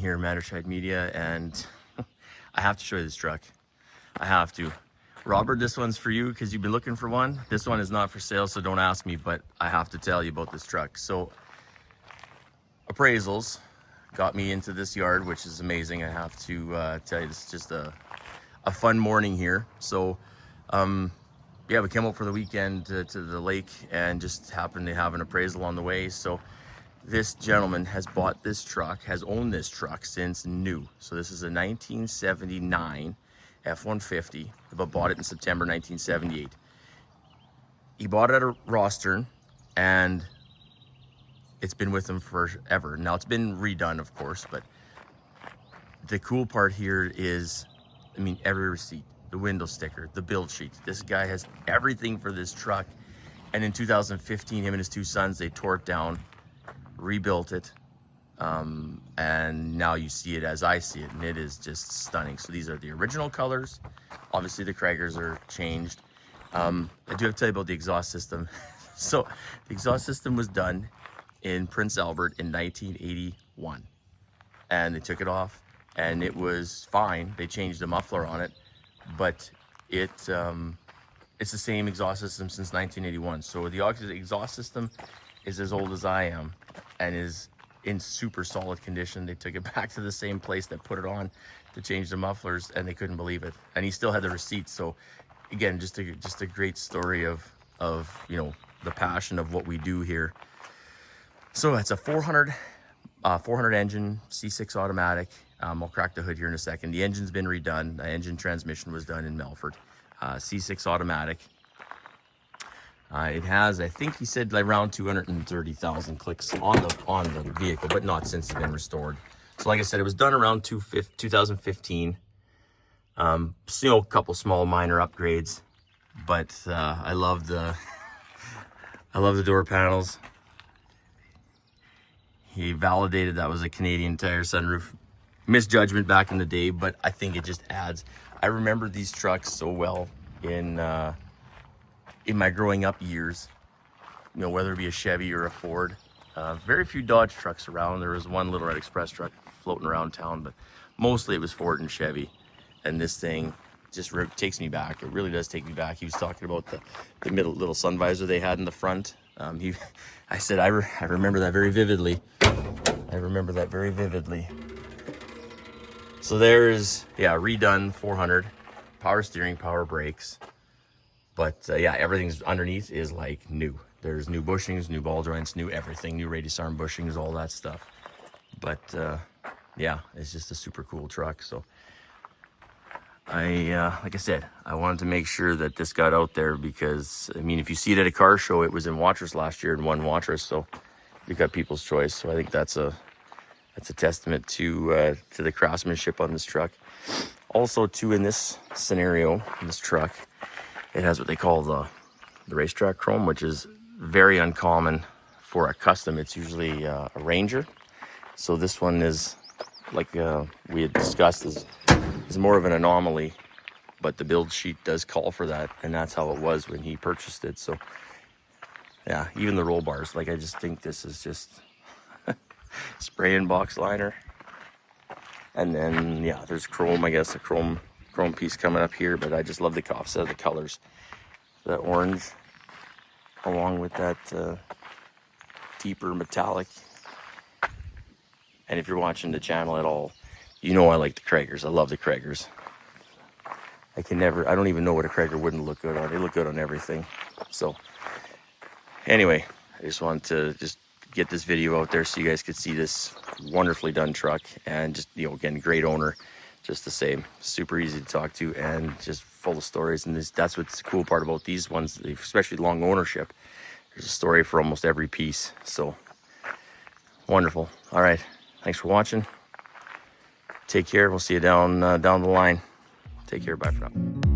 here in Mattershide Media, and I have to show you this truck. I have to. Robert, this one's for you because you've been looking for one. This one is not for sale, so don't ask me, but I have to tell you about this truck. So appraisals got me into this yard, which is amazing. I have to tell you, it's just a fun morning here. So yeah, we came out for the weekend to the lake and just happened to have an appraisal on the way. So this gentleman has bought this truck, has owned this truck since new. So this is a 1979 F150, but bought it in September 1978. He bought it at a Rostern, and it's been with him forever. Now it's been redone, of course, but the cool part here is, I mean, every receipt, the window sticker, the build sheet. This guy has everything for this truck. And in 2015, him and his two sons, they tore it down, rebuilt it, and now you see it as I see it, and it is just stunning. So these are the original colors. Obviously the Kragers are changed. I do have to tell you about the exhaust system. So the exhaust system was done in Prince Albert in 1981, and they took it off and it was fine. They changed the muffler on it, but it's the same exhaust system since 1981. So the exhaust system is as old as I am and is in super solid condition. They took it back to the same place that put it on to change the mufflers, and they couldn't believe it. And he still had the receipt. So again, just a great story of you know, the passion of what we do here. So it's a 400 engine, C6 automatic. I'll crack the hood here in a second. The engine's been redone. The engine transmission was done in Melfort. C6 automatic. It has, I think he said, around 230,000 clicks on the vehicle, but not since it's been restored. So like I said, it was done around 2015. So, you know, a couple small minor upgrades, but I love the door panels. He validated that was a Canadian Tire sunroof. Misjudgment back in the day, but I think it just adds. I remember these trucks so well in my growing up years, you know, whether it be a Chevy or a Ford. Very few Dodge trucks around. There was one Little Red Express truck floating around town, but mostly it was Ford and Chevy. And this thing just takes me back. It really does take me back. He was talking about the middle little sun visor they had in the front. I said, I remember that very vividly. I remember that very vividly. So there's, yeah, redone 400, power steering, power brakes. But yeah, everything's underneath is like new. There's new bushings, new ball joints, new everything, new radius arm bushings, all that stuff. But yeah, it's just a super cool truck. So like I said, I wanted to make sure that this got out there because, I mean, if you see it at a car show, it was in Watrous last year and won Watrous. So you got people's choice. So I think that's a testament to the craftsmanship on this truck. Also, too, in this scenario, in this truck, it has what they call the racetrack chrome, which is very uncommon for a custom. It's usually a Ranger. So this one is, like we had discussed, is more of an anomaly, but the build sheet does call for that, and that's how it was when he purchased it. So yeah, even the roll bars, like, I just think this is just spray in box liner. And then yeah, there's chrome, I guess a chrome piece coming up here, but I just love the offset of the colors, the orange along with that deeper metallic. And if you're watching the channel at all, you know I like the Kragers. I love the Kragers. I don't even know what a Krager wouldn't look good on. They look good on everything. So anyway, I just wanted to just get this video out there so you guys could see this wonderfully done truck, and just, you know, again, great owner, just the same, super easy to talk to, and just full of stories. And that's what's the cool part about these ones, especially long ownership. There's a story for almost every piece. So wonderful. All right, thanks for watching. Take care. We'll see you down the line. Take care. Bye for now.